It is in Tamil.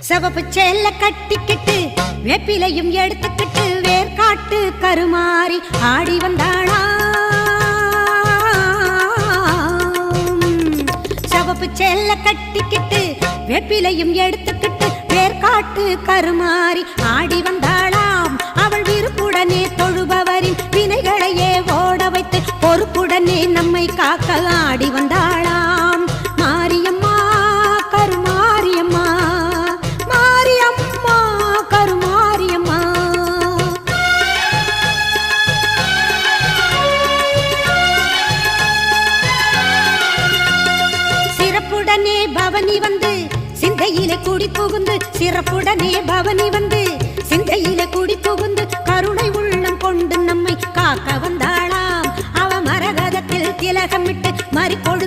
சிவப்பு சேல கட்டிக்கிட்டு வேப்பிலையும் எடுத்துக்கிட்டு வேர்காட்டு கருமாறி ஆடி வந்தாளா. சிவப்பு சேல கட்டிக்கிட்டு வேப்பிலையும் எடுத்துக்கிட்டு வேர்காட்டு கருமாறி ஆடி வந்தாளாம். அவள் விருப்புடனே தொழுபவரின் வினைகளையே ஓட வைத்து பொறுப்புடனே நம்மை காக்க ஆடி வந்தாளாம். மாரியம்மா கருமாரியம்மா, மாரியம்மா கருமாரியம்மா. சிறப்புடனே பவனி வந்து சிந்தையிலே கூடி புகுந்து, சிறப்புடனே பவனி வந்து சிந்தையிலே கூடி புகுந்து கருணை உள்ளம் கொண்டு நம்மை காக்க வந்தாளாம். அவ மரகதத்தில் திலகமிட்டு மறிக்கொள்